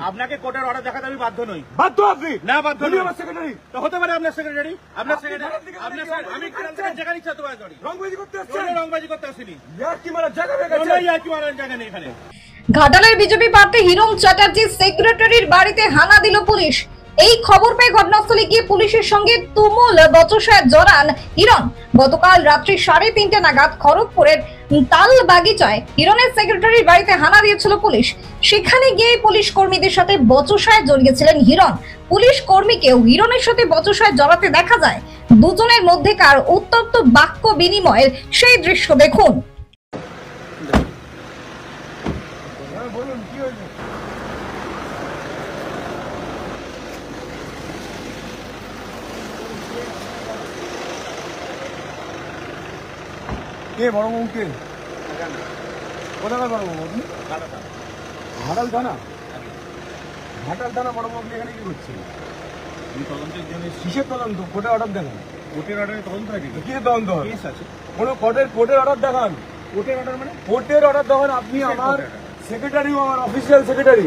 আপনাকে কোর্টের অর্ডার দেখাতে আমি বাধ্য নই। বাধ্য আপনি না, বাধ্য নই। আমার সেক্রেটারি তো হতে পারে, আপনার সেক্রেটারি, আপনার সেক্রেটারি, আমি যেখানে ইচ্ছা তো করি। রংবাজি করতে আসছেন? রংবাজি করতে আসেনি। কি মারার জায়গা হয়ে গেছে? কি মারার জায়গা নেই এখানে। ঘাটালের বিজেপি প্রার্থী হিরণ চ্যাটার্জির সেক্রেটারির বাড়িতে হানা দিল পুলিশ। এই খবর পেয়ে ঘটনাস্থলে গিয়ে পুলিশের সঙ্গে তুমুল বচসায় জড়ান হিরণ। গতকাল রাত্রি 3:30 নাগাদ খড়গপুরের তাল বাগিচায় হিরণের সেক্রেটারির বাড়িতে হানা দিয়েছিল পুলিশ। সেখানে গিয়ে পুলিশ কর্মীদের সাথে বচসায় জড়িয়েছিলেন হিরণ। পুলিশ কর্মীকেও হিরণের সাথে বচসায় জড়াতে দেখা যায়। দুজনের মধ্যেকার উত্তপ্ত বাক্য বিনিময়ের সেই দৃশ্য দেখুন। কে বড় বাবু? কে কোথাকার বড় বাবু? আপনি ঘাটাল থানা? ঘাটাল থানা বড় বাবু, আপনি এখানে কি করছেন? কিসের তদন্ত? কোর্টের অর্ডার দেখান। কোর্টের অর্ডারে তদন্ত থাকে? কি তদন্ত হয়? কেস আছে। কোনো কোর্টের অর্ডার দেখান। কোর্টের অর্ডার মানে? কোর্টের অর্ডার দেখান। আপনি আমার সেক্রেটারি, আমার অফিসিয়াল সেক্রেটারি।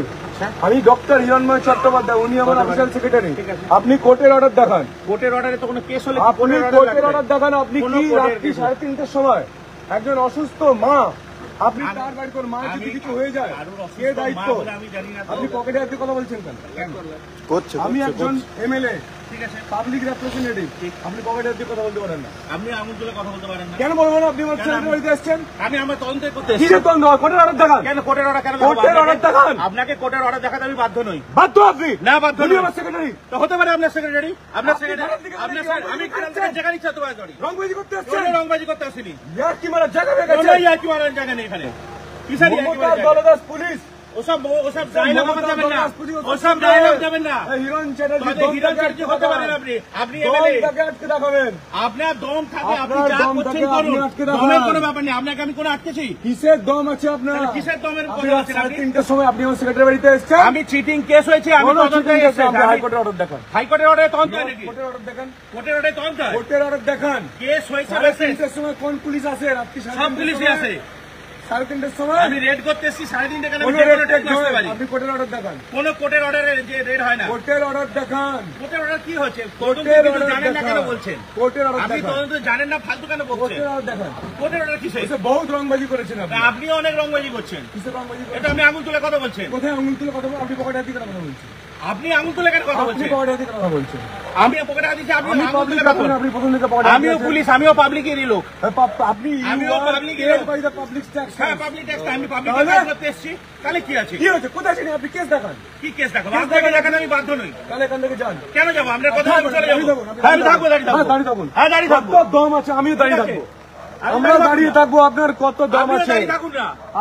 আমি ডক্টর হিরণময় চট্টোপাধ্যায়, উনি আমার অফিসিয়াল সেক্রেটারি। আপনি কোর্টের অর্ডার দেখান। কোর্টের অর্ডারে তো কোনো কেস হলে আপনি কোর্টের অর্ডার দেখান। আপনি কি রাত্রি 3:30টার সময় একজন অসুস্থ মা, আপনি তার বাড়ি কোন মা যদি কিছু হয়ে যায় কে দায়িত্ব? আপনি পকেটে হাতে কথা বলছেন কেন? আমি একজন এমএলএ, ঠিক আছে, পাবলিক রিপ্রেজেন্টেটিভ। আপনি পকেটে হাতে কথা বলতে পারেন না। আপনি আঙুল তুলে কথা বলতে পারেন না। কেন বলবো না? আপনি আমার ছেলের বাড়িতে আসছেন। আমি আমার তদন্ত করতে এসেছি। কিসের তদন্ত? কোর্টের অর্ডার দেখান। কেন কোর্টের অর্ডার? কেন কোর্টের অর্ডার দেখান? আপনাকে কোর্টের অর্ডার দেখাতে আমি বাধ্য নই। বাধ্য আপনি না, বাধ্য নই। আমার সেক্রেটারি তো হতে পারে, আপনার সেক্রেটারি, আপনার সেক্রেটারি, আমি যেখানে ইচ্ছা তো করি। রংবাজি করতে আসছেন? রংবাজি করতে আসেনি। কি মারার জায়গা হয়ে গেছে? কি মারার জায়গা নেই এখানে। দলদাস পুলিশ ওসব ডায়লগ যাবেন না, ওসব ডায়লগ যাবেন না। হিরণ চ্যাটার্জি হতে পারেন আপনি, আপনি এমএলএ, আটকে রাখবেন। আপনার দম থাকে, আপনি যা করছেন করুন, দমের কোনো ব্যাপার নেই। আপনাকে আমি কোনো আটকেছি? কিসের দম আছে আপনার? কিসের দমের কথা বলছেন আপনি? 3টার সময় আপনি আমার সেক্রেটারি বাড়িতে এসেছেন। আমি চিটিং কেস হয়েছে, আমি তদন্তে এসেছি। আপনি হাইকোর্টের অর্ডার দেখান। হাইকোর্টের অর্ডারে তদন্ত হয় নাকি? কোর্টের অর্ডার দেখান। কোর্টের অর্ডারে তদন্ত হয়? কোর্টের অর্ডার দেখান। কেস হয়েছে 3টার সময় কোন পুলিশ আছে? রাত্রি সব পুলিশই আছে। 3:30টার সময় আমি রেড করতে এসেছি। 3:30 কেন? আপনি কোর্টের অর্ডার দেখান। কোন কোর্টের অর্ডারে যে রেড হয় না? কোর্টের অর্ডার দেখান। কোর্টের অর্ডার কি হচ্ছে? জানেন না কেন বলছেন? কোর্টের অর্ডার আপনি তদন্ত জানেন না, ফালতু কেন বলছেন? কোর্টের অর্ডার দেখান। কোর্টের অর্ডার কি হচ্ছে? বহুত রংবাজি করেছেন আপনি। আপনিও অনেক রংবাজি করছেন। কিসের রংবাজি? এটা আমি আঙুল তুলে কথা বলছেন। কোথায় আঙুল তুলে কথা বলছেন? আপনি পকেটে হাতে কথা বলছেন। আপনি আঙুল তুলে কেন কথা বলছেন? আপনি পকেটে হাতে কথা বলছেন। আমি পকেটে হাতে দিচ্ছি, আপনি আঙুল তুলে কথা বলছেন। আপনি প্রথম থেকে পকেটে। আমিও পুলিশ, আমিও পাবলিকেরই লোক। আপনি আমিও পাবলিকের বাই দ্য পাবলিক ট্যাক্স। হ্যাঁ, পাবলিক ট্যাক্স। আমি পাবলিক ট্যাক্স করতে এসেছি। তাহলে কি আছে? কি হচ্ছে? কোথায় আছেন আপনি? কেস দেখান। কি কেস দেখাবো? আপনাকে দেখাতে আমি বাধ্য নই। তাহলে এখান থেকে যান। কেন যাব? আপনার কথা চলে যাব। হ্যাঁ, আমি থাকবো, দাঁড়িয়ে থাকবো। দাঁড়িয়ে থাকুন। হ্যাঁ, দাঁড়িয়ে থাকবো। কত দম আছে? আমিও দাঁড়িয়ে থাকবো। আমরা দাঁড়িয়ে থাকবো। আপনার কত দম আছে?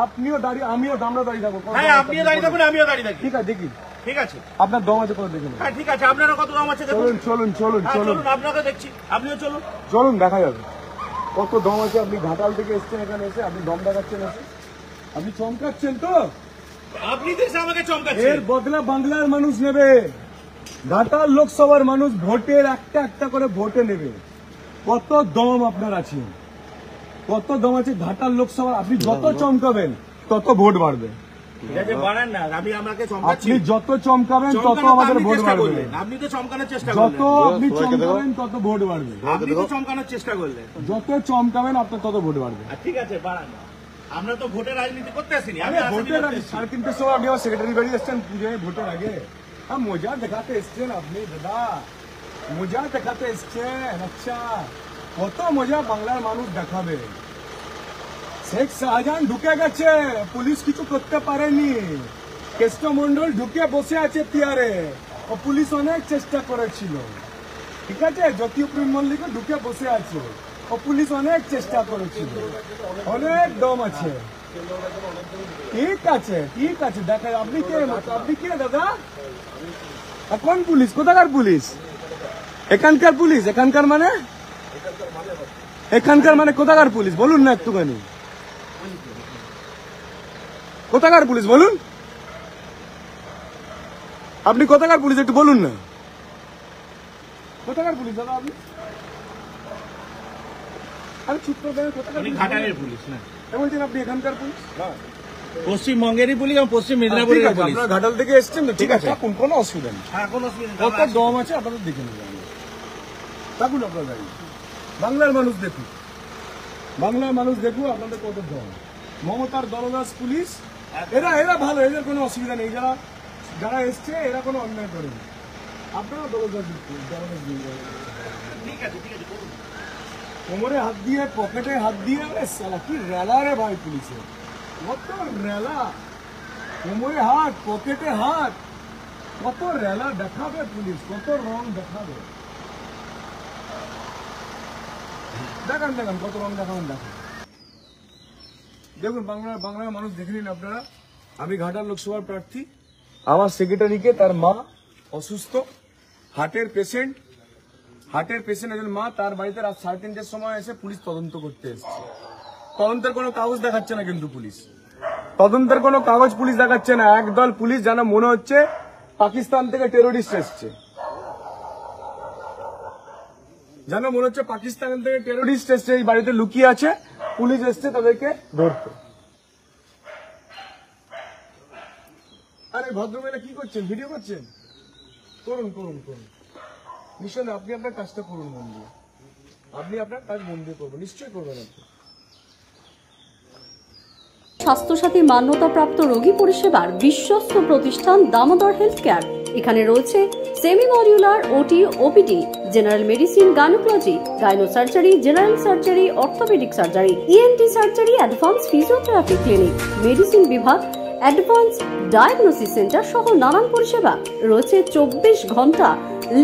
আপনিও দাঁড়িয়ে, আমিও আমরা দাঁড়িয়ে থাকবো। হ্যাঁ, আপনিও দাঁড়িয়ে থাকুন, আমিও দাঁড়িয়ে থাকি। ঠিক আছে, দেখি। ঠিক আছে, আপনার দম আছে কত দেখুন। হ্যাঁ, ঠিক আছে, আপনারও কত দম আছে দেখুন। চলুন চলুন চলুন, আপনাকে দেখছি। আপনিও চলুন, চলুন, দেখা যাবে কত দম আছে। আপনি ঘাটাল থেকে এসছেন, এখানে এসে আপনি দম দেখাচ্ছেন। আপনি চমকাচ্ছেন তো? আপনি দেশে আমাকে চমকাচ্ছেন। এর বদলা বাংলার মানুষ নেবে। ঘাটাল লোকসভার মানুষ ভোটের একটা করে ভোটে নেবে। কত দম আপনার আছে? কত দম আছে ঘাটাল লোকসভা? আপনি যত চমকাবেন তত ভোট বাড়বে। আপনি যত চমকাবেন তত আমাদের ভোট বাড়বে। আপনি তো চমকানোর চেষ্টা করলেন। যত আপনি চমকাবেন তত ভোট বাড়বে। আপনি তো চমকানোর চেষ্টা করলেন। যত চমকাবেন আপনার তত ভোট বাড়বে। ঠিক আছে, বাড়ান। আমরা তো ভোটের রাজনীতি করতে আসিনি। আমি ভোটের আগে 3:30টার সময় আপনি আমার সেক্রেটারি বাড়ি এসছেন পুজোয়, ভোটের আগে। মজা দেখাতে এসছেন আপনি দাদা, মজা দেখাতে এসছেন। আচ্ছা, কত মজা বাংলার মানুষ দেখাবে। শেখ শাহজাহান ঢুকে গেছে, পুলিশ কিছু করতে পারেনি। কেষ্টমন্ডল ঢুকে বসে আছে চেয়ারে, ও পুলিশ অনেক চেষ্টা করেছিল। ঠিক আছে, জ্যোতিপ্রিয় মল্লিক ঢুকে বসে আছে, ও পুলিশ অনেক চেষ্টা করেছিল। অনেক দম আছে। ঠিক আছে, ঠিক আছে, দেখা। আপনি কে? আপনি কে দাদা? কোন পুলিশ? কোথাকার পুলিশ? এখানকার পুলিশ? এখানকার মানে? এখানকার মানে কোথাকার পুলিশ বলুন না একটুখানি। কোথাকার পুলিশ বলুন? আপনি কোথাকার পুলিশ একটু বলুন না। কোথাকার পুলিশ দাদা আপনি? আমি চুপ করে কোথাকার পুলিশ? ঘাটালের পুলিশ না বলছেন আপনি? এখানকার পুলিশ না। পশ্চিমবঙ্গেরই পুলিশ এবং পশ্চিম মেদিনীপুরের পুলিশ। আপনারা ঘাটাল থেকে এসছেন তো, ঠিক আছে, থাকুন, কোনো অসুবিধা নেই। হ্যাঁ, কোনো অসুবিধা নেই। কত দম আছে আপনাদের দেখে নেবেন, থাকুন আপনার গাড়ি। বাংলার মানুষ দেখুন, বাংলার মানুষ দেখুন আপনাদের কত দম। মমতার দলদাস পুলিশ, এরা ভালো, এদের কোনো অসুবিধা নেই। যারা এসছে এরা কোনো অন্যায় করেনি। আপনারা দলদাস ঠিক আছে, ঠিক আছে, করুন। কোমরে হাত দিয়ে, পকেটে হাত দিয়ে, সালা কি রেলা রে ভাই পুলিশের, কত রেলা। কোমরে হাত, পকেটে হাত, কত রেলা দেখাবে পুলিশ, কত রং দেখাবে। দেখান কত রং দেখাবেন, দেখুন। বাংলার মানুষ দেখে নিন আপনারা। আমি ঘাটাল লোকসভার প্রার্থী। আমার সেক্রেটারিকে তার মা অসুস্থ, হার্টের পেশেন্ট একজন মা, তার বাড়িতে রাত 3:30টার সময় এসে পুলিশ তদন্ত করতে এসেছে। তদন্তের কোনো কাগজ দেখাচ্ছে না, কিন্তু পুলিশ তদন্তের কোনো কাগজ পুলিশ দেখাচ্ছে না। একদল পুলিশ যেন মনে হচ্ছে পাকিস্তান থেকে টেরোরিস্ট এসছে, যেন মনে হচ্ছে পাকিস্তান থেকে টেরোরিস্ট এসছে, এই বাড়িতে লুকিয়ে আছে, পুলিশ এসছে তাদেরকে ধরতে। আরে ভদ্রমহিলা কি করছেন, ভিডিও করছেন? করুন। নিশ্চয় আপনি আপনার কাজটা করুন মন দিয়ে, আপনি আপনার কাজ মন দিয়ে করবেন, নিশ্চয়ই করবেন আপনি। স্বাস্থ্যসাথী মান্যতাপ্রাপ্ত রোগী পরিষেবার বিশ্বস্ত প্রতিষ্ঠান দামোদর হেলথ কেয়ার। এখানে রয়েছে semi modular OT, OPD, general medicine, gynaecology, gynae surgery, general surgery, orthopaedic surgery, ENT surgery, advance physiotherapy clinic, medicine বিভাগ, অ্যাডভান্স ডায়াগনোসিস সেন্টার সহ নানান পরিষেবা রয়েছে। 24 ঘন্টা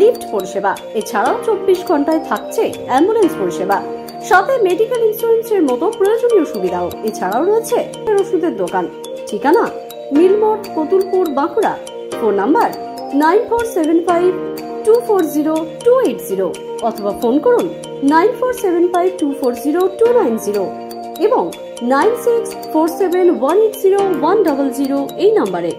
লিফট পরিষেবা, এছাড়াও 24 ঘন্টায় থাকছে অ্যাম্বুলেন্স পরিষেবা, সাথে মেডিকেল ইন্স্যুরেন্সের মতো প্রয়োজনীয় সুবিধাও। এছাড়াও রয়েছে ওষুধের দোকান। ঠিকানা মিলমোড়, কতুলপুর, বাঁকুড়া। ফোন নাম্বার 9475240280 অথবা ফোন করুন 9475240290 এবং 9647180100 এই নম্বরে।